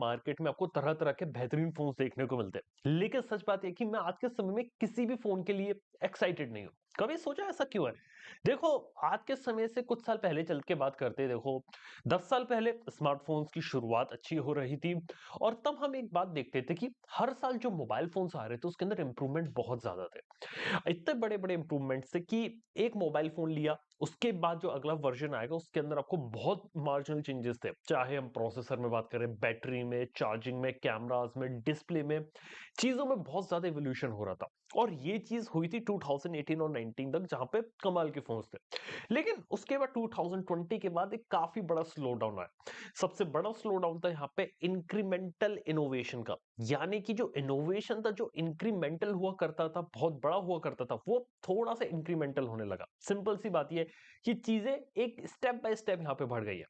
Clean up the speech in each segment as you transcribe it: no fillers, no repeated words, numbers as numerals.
Market में आपको तरह तरह के बेहतरीन फोन देखने को मिलते हैं, लेकिन सच बात है कि मैं आज के समय में किसी भी फोन के लिए एक्साइटेड नहीं हूँ। कभी सोचा ऐसा क्यों है? देखो, आज के समय से कुछ साल पहले चल के बात करते हैं। देखो, 10 साल पहले स्मार्टफोन्स की शुरुआत अच्छी हो रही थी और तब हम एक बात देखते थे कि हर साल जो मोबाइल फोन्स आ रहे थे उसके अंदर इंप्रूवमेंट बहुत ज्यादा थे। इतने बड़े बड़े इंप्रूवमेंट से कि एक मोबाइल फोन लिया, उसके बाद जो अगला वर्जन आएगा उसके अंदर आपको बहुत मार्जिनल चेंजेस थे, चाहे हम प्रोसेसर में बात करें, बैटरी में, चार्जिंग में, कैमरास में, डिस्प्ले में, चीजों में बहुत ज्यादा एवोल्यूशन हो रहा था। और ये चीज हुई थी 2018 और 19 तक, जहां पे कमाल के फोन्स थे। लेकिन उसके बाद 2020 के बाद एक काफी बड़ा स्लो डाउन आया। सबसे बड़ा स्लो डाउन था यहाँ पे इंक्रीमेंटल इनोवेशन का। यानी कि जो इनोवेशन था, जो इंक्रीमेंटल हुआ करता था, बहुत बड़ा हुआ करता था, वो थोड़ा सा इंक्रीमेंटल होने लगा। सिंपल सी बात ये है कि चीजें एक स्टेप बाय स्टेप यहाँ पे बढ़ गई है।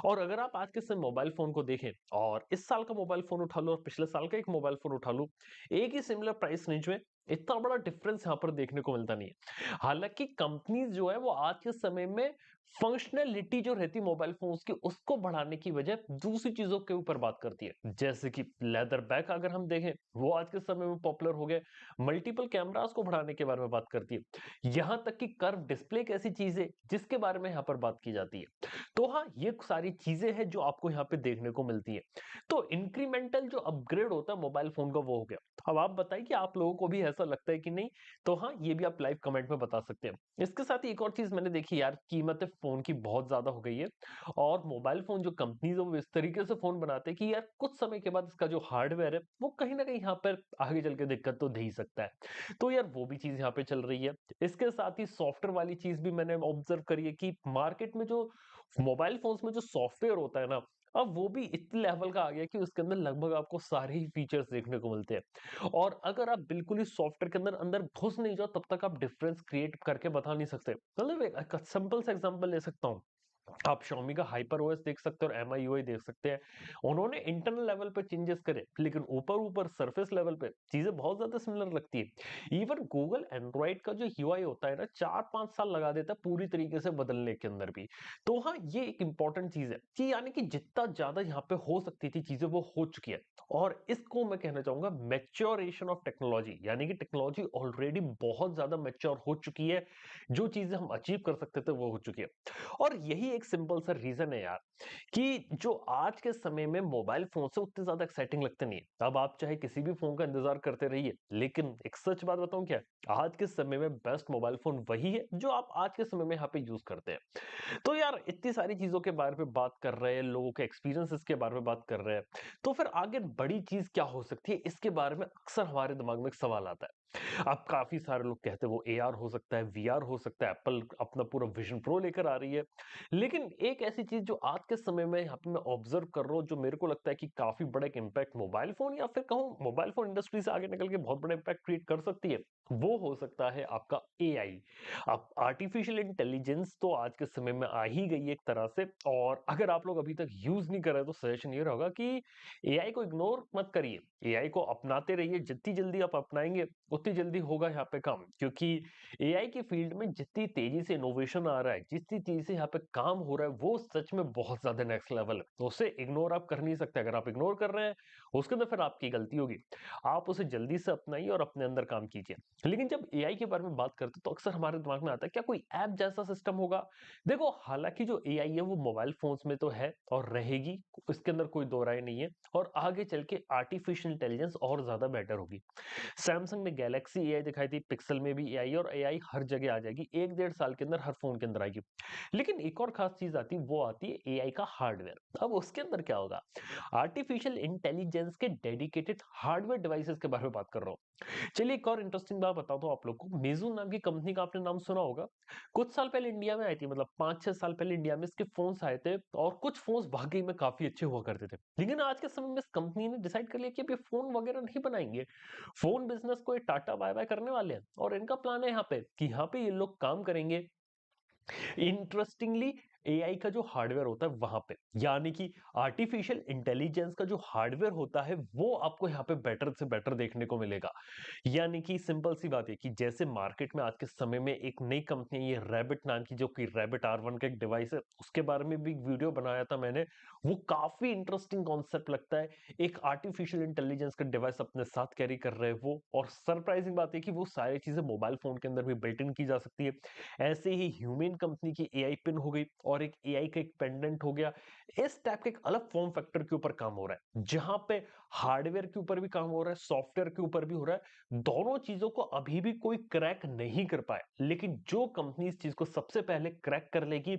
और अगर आप आज के समय मोबाइल फोन को देखें और इस साल का मोबाइल फोन उठा लो और पिछले साल का एक मोबाइल फोन उठा लो, एक ही सिमिलर प्राइस रेंज में इतना बड़ा डिफरेंस यहाँ पर देखने को मिलता नहीं है। हालांकि कंपनीज जो है वो आज के समय में फंक्शनलिटी जो रहती है मोबाइल फोन्स की, उसको बढ़ाने की वजह दूसरी चीजों के ऊपर बात करती है। जैसे कि लेदर बैक अगर हम देखें, वो आज के समय में पॉपुलर हो गए। मल्टीपल कैमरास को बढ़ाने के बारे में बात करती है। यहां तक कि कर्व डिस्प्ले एक ऐसी चीज है जिसके बारे में यहां पर बात की जाती है। तो हाँ, ये सारी चीजें हैं जो आपको यहाँ पे देखने को मिलती है। तो इंक्रीमेंटल जो अपग्रेड होता है मोबाइल फोन का, वो हो गया। अब आप बताइए कि आप लोगों को भी ऐसा लगता है कि नहीं? तो हाँ, ये भी आप लाइव कमेंट में बता सकते हैं। इसके साथ ही एक और चीज मैंने देखी यार, कीमतें फोन की बहुत ज्यादा हो गई है। और मोबाइल फोन जो कंपनीज है वो इस तरीके से फोन बनाते हैं कि यार कुछ समय के बाद इसका जो हार्डवेयर है वो कहीं ना कहीं यहाँ पर आगे चल के दिक्कत तो दे ही सकता है। तो यार वो भी चीज यहाँ पे चल रही है। इसके साथ ही सॉफ्टवेयर वाली चीज भी मैंने ऑब्जर्व करी है कि मार्केट में जो मोबाइल फोन्स में जो सॉफ्टवेयर होता है ना, अब वो भी इतने लेवल का आ गया कि उसके अंदर लगभग आपको सारे ही फीचर्स देखने को मिलते हैं। और अगर आप बिल्कुल ही सॉफ्टवेयर के अंदर अंदर घुस नहीं जाओ तब तक आप डिफरेंस क्रिएट करके बता नहीं सकते। मतलब एक सिंपल सा एग्जांपल ले सकता हूँ। आप Xiaomi का हाइपर ओएस देख सकते हैं और MIUI देख सकते हैं। उन्होंने इंटरनल लेवल पे चेंजेस करे, लेकिन ऊपर ऊपर सरफेस लेवल पे चीजें बहुत ज्यादा सिमिलर लगती है। इवन गूगल एंड्रॉइड का जो यूआई होता है ना, 4-5 साल लगा देता है पूरी तरीके से बदलने के अंदर भी। तो हाँ, ये एक इंपॉर्टेंट चीज है कि यानी कि जितना ज्यादा यहाँ पे हो सकती थी चीजें, वो हो चुकी है। और इसको मैं कहना चाहूंगा मैच्योरेशन ऑफ टेक्नोलॉजी, यानी कि टेक्नोलॉजी ऑलरेडी बहुत ज्यादा मैच्योर हो चुकी है। जो चीजें हम अचीव कर सकते थे वो हो चुकी है। और यही एक सिंपल सा रीजन है यार कि जो आज के समय में मोबाइल फोन से उतने ज्यादा एक्साइटिंग लगते नहीं है। अब आप चाहे किसी भी फोन का इंतजार करते रहिए, लेकिन एक सच बात बताऊं क्या, आज के समय में बेस्ट मोबाइल फोन वही है जो आप आज के समय में यहाँ पे यूज करते हैं। तो यार इतनी सारी चीजों के बारे में बात कर रहे हैं, लोगों के एक्सपीरियंसेस के बारे में बात कर रहे हैं, तो फिर आगे बड़ी चीज क्या हो सकती है, इसके बारे में अक्सर हमारे दिमाग में एक सवाल आता है। अब काफी सारे लोग कहते हैं वो AR हो सकता है, VR हो सकता है, एप्पल अपना पूरा विजन प्रो लेकर आ रही है। लेकिन एक ऐसी चीज जो आज के समय में यहाँ पे मैं ऑब्जर्व कर रहा हूँ, जो मेरे को लगता है कि काफी बड़ा एक इम्पैक्ट मोबाइल फोन या फिर कहूँ मोबाइल फोन इंडस्ट्री से आगे निकल के बहुत बड़ा इम्पैक्ट क्रिएट कर सकती है, वो हो सकता है आपका AI। अब आर्टिफिशियल इंटेलिजेंस तो आज के समय में आ ही गई है एक तरह से। और अगर आप लोग अभी तक यूज नहीं कर रहे तो सजेशन ये रहेगा कि AI को इग्नोर मत करिए, AI को अपनाते रहिए। जितनी जल्दी आप अपनाएंगे उतनी जल्दी होगा यहाँ पे काम, क्योंकि AI की फील्ड में जितनी तेजी से इनोवेशन आ रहा है, जितनी तेजी से यहाँ पे काम हो रहा है, वो सच में बहुत ज्यादा नेक्स्ट लेवल है। तो उसे इग्नोर आप कर नहीं सकते। अगर आप इग्नोर कर रहे हैं उसके अंदर फिर आपकी गलती होगी। आप उसे जल्दी से अपनाइए और अपने अंदर काम कीजिए। लेकिन जब AI के बारे में बात करते हैं तो अक्सर हमारे दिमाग में आता है क्या कोई ऐप जैसा सिस्टम होगा। देखो, हालांकि जो AI है वो मोबाइल फोन्स में तो है और रहेगी, इसके अंदर कोई दो राय नहीं है। और आगे चल के आर्टिफिशियल इंटेलिजेंस और ज्यादा बेटर होगी। सैमसंग ने गैलेक्सी AI दिखाई थी, पिक्सल में भी AI, और AI हर जगह आ जाएगी, 1-1.5 साल के अंदर हर फोन के अंदर आएगी। लेकिन एक और खास चीज आती है, वो आती है AI का हार्डवेयर। अब उसके अंदर क्या होगा, आर्टिफिशियल इंटेलिजेंस के डेडिकेटेड हार्डवेयर डिवाइसेस के बारे में बात कर रहा हूँ। चलिए एक और इंटरेस्टिंग बात बताता हूँ आप लोग को। मेजून नाम की कंपनी का आपने नाम सुना होगा। कुछ साल पहले इंडिया में आई थी, मतलब 5-6 साल पहले इंडिया में इसके फोन्स आए थे और कुछ फोन्स वाकई में काफी अच्छे हुआ करते थे। लेकिन आज के समय में इस कंपनी ने डिसाइड कर लिया कि अब ये फोन वगैरह नहीं बनाएंगे। फोन बिजनेस को ये टाटा बाय बाय करने वाले हैं और इनका प्लान है यहाँ पे कि यहाँ पे ये लोग काम करेंगे इंटरेस्टिंगली एआई का जो हार्डवेयर होता है वहां पे, यानी कि आर्टिफिशियल इंटेलिजेंस का जो हार्डवेयर होता है वो आपको यहाँ पे बेटर से बेटर देखने को मिलेगा। यानी कि सिंपल सी बात है कि जैसे मार्केट में आज के समय में एक नई कंपनी है, ये रैबिट नाम की, जो कि रैबिट R1 का एक डिवाइस है, उसके बारे में भी एक वीडियो बनाया था मैंने। वो काफी इंटरेस्टिंग कॉन्सेप्ट लगता है, एक आर्टिफिशियल इंटेलिजेंस का डिवाइस अपने साथ कैरी कर रहे हैं वो, और सरप्राइजिंग बात है कि वो सारी चीजें मोबाइल फोन के अंदर भी बिल्ट इन की जा सकती है। ऐसे ही ह्यूमन कंपनी की एआई पिन हो गई, और एक एआई का एक पेंडेंट हो गया। इस टाइप के एक अलग फॉर्म फैक्टर के ऊपर काम हो रहा है, जहां पे हार्डवेयर के ऊपर भी काम हो रहा है, सॉफ्टवेयर के ऊपर भी हो रहा है। दोनों चीजों को अभी भी कोई क्रैक नहीं कर पाए, लेकिन जो कंपनी इस चीज को सबसे पहले क्रैक कर लेगी,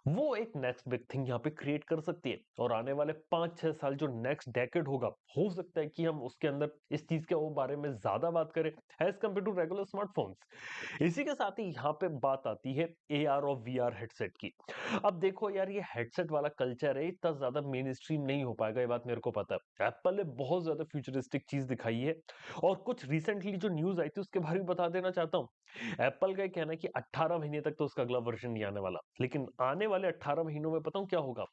वो एक नेक्स्ट बिग थिंग यहाँ पे क्रिएट कर सकती है। और आने वाले 5-6 साल जो नेक्स्ट डेकेड होगा, हो सकता है कि हम उसके अंदर इस चीज के वो बारे में ज्यादा बात करें as compare to regular smartphones. इसी के साथ ही यहाँ पे बात आती है AR और VR हेडसेट की। अब देखो यार, ये हेडसेट वाला कल्चर है, इतना ज्यादा मेन स्ट्रीम नहीं हो पाएगा, ये बात मेरे को पता है। एप्पल ने बहुत ज्यादा फ्यूचरिस्टिक चीज दिखाई है, और कुछ रिसेंटली जो न्यूज आई थी उसके बारे में बता देना चाहता हूँ। एप्पल का ये कहना है कि 18 महीने तक तो उसका अगला वर्जन नहीं आने वाला, लेकिन आने वाले 18 महीनों में पता हूँ क्या होगा।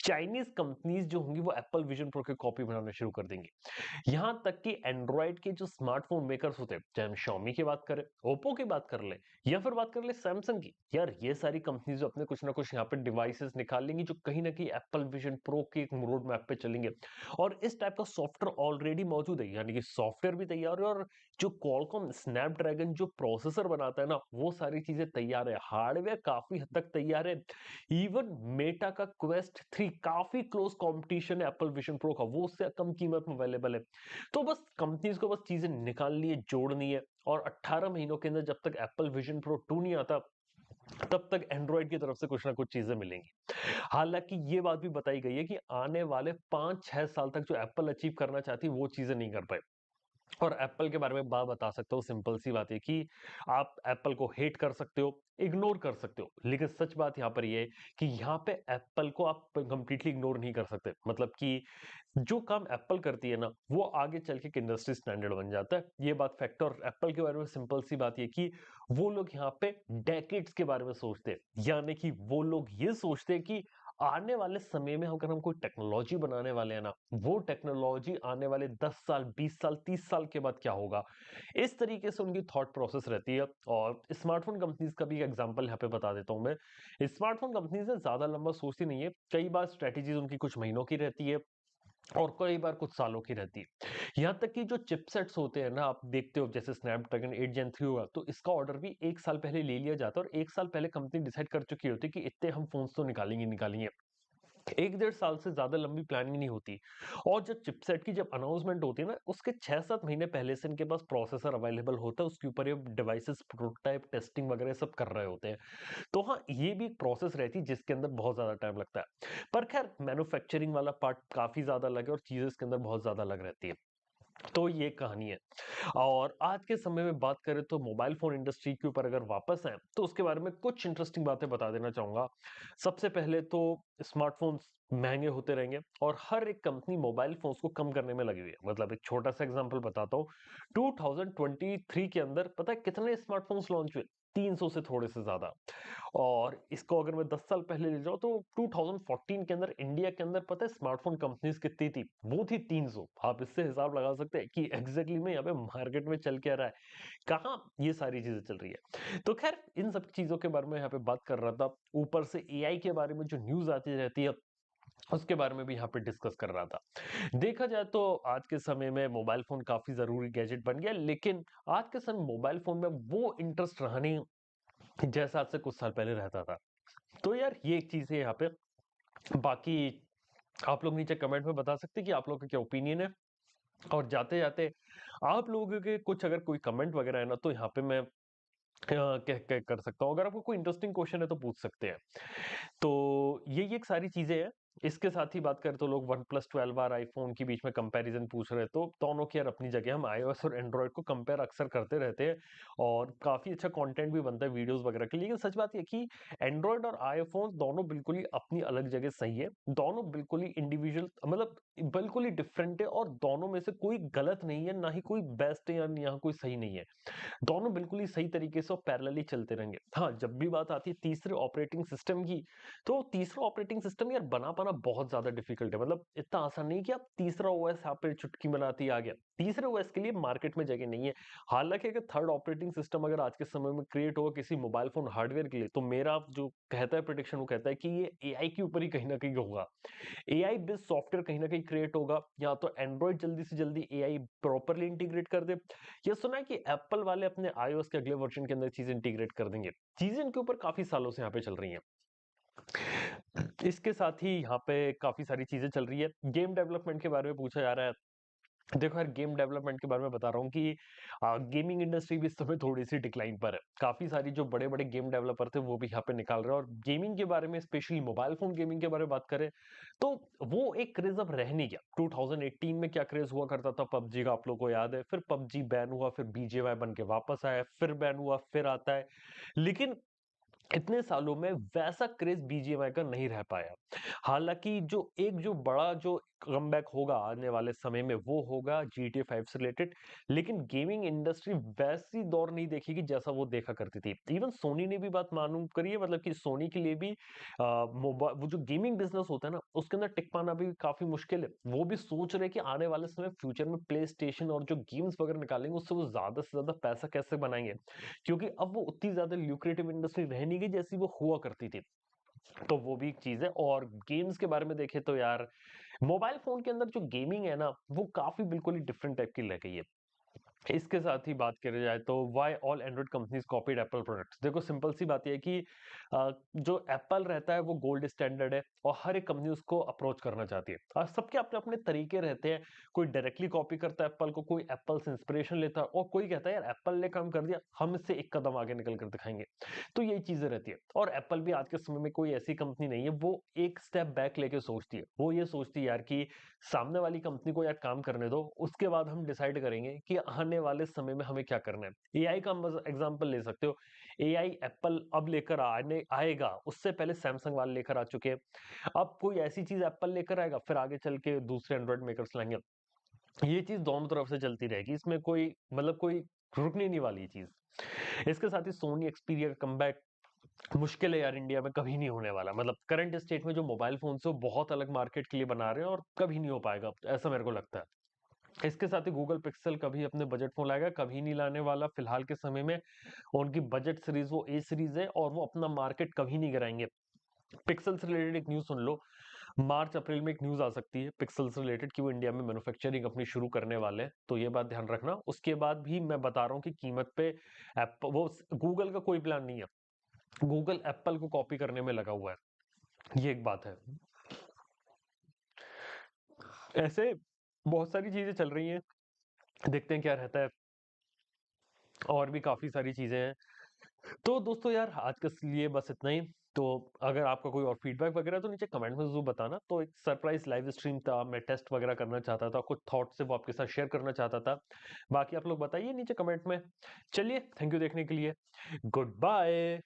चाइनीज कंपनीज जो होंगी वो एप्पल विजन प्रो के कॉपी बनाना शुरू कर देंगी। यहां तक कि एंड्रॉइड के जो स्मार्टफोन मेकर्स होते हैं, चाहे हम Xiaomi की बात करें, ओप्पो की बात कर ले, या फिर बात कर ले सैमसंग की, यार ये सारी कंपनीज अपने कुछ ना कुछ यहाँ पे डिवाइसेस निकाल लेंगी जो कहीं ना कहीं एप्पल विजन प्रो के एक रोड मैप पे चलेंगे। और इस टाइप का सॉफ्टवेयर ऑलरेडी मौजूद है, यानी कि सॉफ्टवेयर भी तैयार है, और जो क्वालकॉम स्नैपड्रैगन जो प्रोसेसर बनाता है ना, वो सारी चीजें तैयार है, हार्डवेयर काफी हद तक तैयार है। इवन मेटा का क्वेस्ट 3 काफी क्लोज कंपटीशन है एप्पल विजन प्रो का, वो उससे कम कीमत में अवेलेबल है। तो बस कंपनीज को बस चीजें निकालनी है, जोड़नी है, और 18 महीनों के अंदर जब तक एप्पल विजन प्रो 2 नहीं आता, तब तक एंड्रॉइड की तरफ से कुछ ना कुछ चीजें मिलेंगी। हालांकि ये बात भी बताई गई है कि आने वाले 5-6 साल तक जो एप्पल अचीव करना चाहती है वो चीजें नहीं कर पाए। और एप्पल के बारे में बात बता सकता हूँ, सिंपल सी बात है कि आप एप्पल को हेट कर सकते हो, इग्नोर कर सकते हो, लेकिन सच बात यहाँ पर ये है कि यहाँ पे एप्पल को आप कंप्लीटली इग्नोर नहीं कर सकते। मतलब कि जो काम एप्पल करती है ना, वो आगे चल के एक इंडस्ट्री स्टैंडर्ड बन जाता है, ये बात फैक्ट। और एप्पल के बारे में सिंपल सी बात ये कि वो लोग यहाँ पे डेकेड्स के बारे में सोचते हैं, यानी कि वो लोग ये सोचते हैं कि आने वाले समय में अगर हम कोई टेक्नोलॉजी बनाने वाले हैं ना, वो टेक्नोलॉजी आने वाले 10 साल, 20 साल, 30 साल के बाद क्या होगा, इस तरीके से उनकी थॉट प्रोसेस रहती है। और स्मार्टफोन कंपनीज का भी एक एग्जांपल यहाँ पे बता देता हूं मैं। स्मार्टफोन कंपनीज ज्यादा लंबा सोचती नहीं है, कई बार स्ट्रेटेजीज उनकी कुछ महीनों की रहती है, और कई बार कुछ सालों की रहती है। यहाँ तक कि जो चिपसेट्स होते हैं ना, आप देखते हो जैसे स्नैपड्रैगन 8 Gen 3 हुआ, तो इसका ऑर्डर भी 1 साल पहले ले लिया जाता है, और 1 साल पहले कंपनी डिसाइड कर चुकी होती है कि इतने हम फोन्स तो निकालेंगे निकालेंगे। 1-1.5 साल से ज्यादा लंबी प्लानिंग नहीं होती। और जब चिपसेट की जब अनाउंसमेंट होती है ना, उसके 6-7 महीने पहले से इनके पास प्रोसेसर अवेलेबल होता है, उसके ऊपर ये डिवाइसेस प्रोटोटाइप टेस्टिंग वगैरह सब कर रहे होते हैं। तो हाँ, ये भी एक प्रोसेस रहती है जिसके अंदर बहुत ज्यादा टाइम लगता है। पर खैर, मैन्युफैक्चरिंग वाला पार्ट काफी ज्यादा अलग है, और चीजें इसके अंदर बहुत ज्यादा अलग रहती है। तो ये कहानी है। और आज के समय में बात करें तो मोबाइल फोन इंडस्ट्री के ऊपर अगर वापस आए, तो उसके बारे में कुछ इंटरेस्टिंग बातें बता देना चाहूंगा। सबसे पहले तो स्मार्टफोन्स महंगे होते रहेंगे, और हर एक कंपनी मोबाइल फोन्स को कम करने में लगी हुई है। मतलब एक छोटा सा एग्जांपल बताता हूँ, 2023 के अंदर पता है कितने स्मार्टफोन्स लॉन्च हुए? 300 से थोड़े से ज्यादा। और इसको अगर मैं 10 साल पहले ले जाऊं, तो 2014 के अंदर इंडिया के अंदर पता है स्मार्टफोन कंपनीज कितनी थी? वो थी 300। आप इससे हिसाब लगा सकते हैं कि एग्जैक्टली में यहाँ पे मार्केट में चल क्या रहा है, कहाँ ये सारी चीजें चल रही है। तो खैर, इन सब चीजों के बारे में यहाँ पे बात कर रहा था। ऊपर से एआई के बारे में जो न्यूज आती रहती है, उसके बारे में भी यहाँ पे डिस्कस कर रहा था। देखा जाए तो आज के समय में मोबाइल फोन काफी जरूरी गैजेट बन गया, लेकिन आज के समय मोबाइल फोन में वो इंटरेस्ट रहा नहीं जैसा आज से कुछ साल पहले रहता था। तो यार, ये एक चीज है यहाँ पे। बाकी आप लोग नीचे कमेंट में बता सकते हैं कि आप लोगों का क्या ओपिनियन है। और जाते जाते आप लोगों के कुछ अगर कोई कमेंट वगैरह है ना, तो यहाँ पे मैं कह कर सकता हूँ। अगर आपको कोई इंटरेस्टिंग क्वेश्चन है तो पूछ सकते हैं। तो ये एक सारी चीजें हैं इसके साथ ही बात करें तो लोग वन प्लस 12 और आईफोन के बीच में कंपैरिजन पूछ रहे हैं, तो दोनों की यार अपनी जगह, हम iOS और एंड्रॉइड को कंपेयर अक्सर करते रहते हैं और काफी अच्छा कंटेंट भी बनता है वीडियोस वगैरह के लिए। लेकिन सच बात ये कि एंड्रॉइड और आईफोन दोनों बिल्कुल ही अपनी अलग जगह सही है, दोनों बिल्कुल ही इंडिविजुअल, मतलब बिल्कुल ही डिफरेंट है, और दोनों में से कोई गलत नहीं है, ना ही कोई बेस्ट है या यहाँ कोई सही नहीं है। दोनों बिल्कुल ही सही तरीके से और पैरेलली चलते रहेंगे। हाँ, जब भी बात आती है तीसरे ऑपरेटिंग सिस्टम की, तो तीसरा ऑपरेटिंग सिस्टम यार बना पाना बहुत ज्यादा डिफिकल्ट है। मतलब इतना आसान नहीं कि आप तीसरा ओएस यहाँ पे चुटकी बनाती ही आ गया। तीसरे ओएस के लिए मार्केट में जगह नहीं है। हालांकि अगर थर्ड ऑपरेटिंग सिस्टम अगर आज के समय में क्रिएट होगा किसी मोबाइल फोन हार्डवेयर के लिए, तो मेरा जो कहता है प्रेडिक्शन, वो कहता है कि ये एआई के ऊपर ही कहीं ना कहीं होगा। एआई बेस्ड सॉफ्टवेयर कहीं ना कहीं क्रिएट होगा, या तो एंड्रॉइड जल्दी से जल्दी एआई प्रॉपरली इंटीग्रेट कर दे। ये सुना है कि एप्पल वाले अपने आईओएस के अगले वर्जन के अंदर चीजें इंटीग्रेट कर देंगे। चीजें इनके ऊपर काफी सालों से यहाँ पे चल रही हैं। इसके साथ ही यहाँ पे काफी सारी चीजें चल रही है। गेम डेवलपमेंट के बारे में पूछा जा रहा है। देखो यार, गेम डेवलपमेंट के बारे में बता रहा हूँ कि गेमिंग इंडस्ट्री भी इस समय थोड़ी सी डिक्लाइन पर है। काफी सारी जो बड़े बड़े गेम डेवलपर थे वो भी यहाँ पे निकाल रहे हैं, और गेमिंग के बारे में, स्पेशली मोबाइल फोन गेमिंग के बारे में बात करें तो वो एक क्रेज अब रह नहीं गया। 2018 में क्या क्रेज हुआ करता था पबजी का, आप लोगों को याद है? फिर पबजी बैन हुआ, फिर बीजेवाई बन के वापस आया, फिर बैन हुआ, फिर आता है। लेकिन इतने सालों में वैसा क्रेज बीजीएमआई का नहीं रह पाया। हालांकि जो बड़ा जो कमबैक होगा आने वाले समय में, वो होगा GTA 5 से रिलेटेड। लेकिन गेमिंग इंडस्ट्री वैसी दौर नहीं देखेगी जैसा वो देखा करती थी। इवन सोनी ने भी बात मालूम करी है, मतलब कि सोनी के लिए भी मोबाइल, वो जो गेमिंग बिजनेस होता है ना, उसके अंदर टिक पाना भी काफी मुश्किल है। वो भी सोच रहे हैं कि आने वाले समय फ्यूचर में प्ले स्टेशन और जो गेम्स वगैरह निकालेंगे उससे वो ज्यादा से ज्यादा पैसा कैसे बनाएंगे, क्योंकि अब वो उतनी ज्यादा ल्यूक्रेटिव इंडस्ट्री रह नहीं गई जैसी वो हुआ करती थी। तो वो भी एक चीज है। और गेम्स के बारे में देखें तो यार, मोबाइल फोन के अंदर जो गेमिंग है ना, वो काफी बिल्कुल ही डिफरेंट टाइप की लग गई है। इसके साथ ही बात करी जाए तो why all Android companies copied Apple products. देखो सिंपल सी बात यह है कि जो एप्पल रहता है वो गोल्ड स्टैंडर्ड है, और हर एक कंपनी उसको अप्रोच करना चाहती है, और सबके अपने अपने तरीके रहते हैं। कोई डायरेक्टली कॉपी करता है एप्पल को, कोई एप्पल से इंस्पिरेशन लेता है, और कोई कहता है यार एप्पल ने काम कर दिया, हम इससे एक कदम आगे निकल कर दिखाएंगे। तो यही चीजें रहती है। और एप्पल भी आज के समय में कोई ऐसी कंपनी नहीं है, वो एक स्टेप बैक लेके सोचती है। वो ये सोचती है यार कि सामने वाली कंपनी को यार काम करने दो, उसके बाद हम डिसाइड करेंगे कि आने वाले समय में हमें क्या करना है। एआई का एग्जांपल ले सकते हो। एआई एप्पल अब लेकर आने आएगा, उससे पहले सैमसंग वाले लेकर आ चुके हैं। अब कोई ऐसी चीज एप्पल लेकर आएगा, फिर आगे चल के दूसरे एंड्रॉइड मेकर्स लाएंगे। ये चीज दोनों तरफ से चलती रहेगी, इसमें कोई मतलब कोई रुकने नहीं वाली चीज। इसके साथ ही सोनी एक्सपीरिया का कमबैक मुश्किल है यार, इंडिया में कभी नहीं होने वाला। मतलब करंट स्टेट में जो मोबाइल फोन से वो बहुत अलग मार्केट के लिए बना रहे हैं, और कभी नहीं हो पाएगा ऐसा मेरे को लगता है। इसके साथ ही गूगल पिक्सल कभी अपने बजट फोन लाएगा, कभी नहीं लाने वाला फिलहाल के समय में। उनकी बजट सीरीज वो ए सीरीज है, और वो अपना मार्केट कभी नहीं गिराएंगे। पिक्सल से रिलेटेड एक न्यूज सुन लो। मार्च अप्रैल में एक न्यूज आ सकती है पिक्सल से रिलेटेड कि वो इंडिया में मैन्युफैक्चरिंग अपनी शुरू करने वाले हैं, तो ये बात ध्यान रखना। उसके बाद भी मैं बता रहा हूँ कि कीमत पे वो गूगल का कोई प्लान नहीं है। गूगल एप्पल को कॉपी करने में लगा हुआ है, ये एक बात है। ऐसे बहुत सारी चीजें चल रही हैं, देखते हैं क्या रहता है। और भी काफी सारी चीजें हैं। तो दोस्तों यार, आज के लिए बस इतना ही। तो अगर आपका कोई और फीडबैक वगैरह तो नीचे कमेंट में जरूर बताना। तो एक सरप्राइज लाइव स्ट्रीम था, मैं टेस्ट वगैरह करना चाहता था, कुछ थॉट्स से वो आपके साथ शेयर करना चाहता था। बाकी आप लोग बताइए नीचे कमेंट में। चलिए, थैंक यू देखने के लिए। Good bye.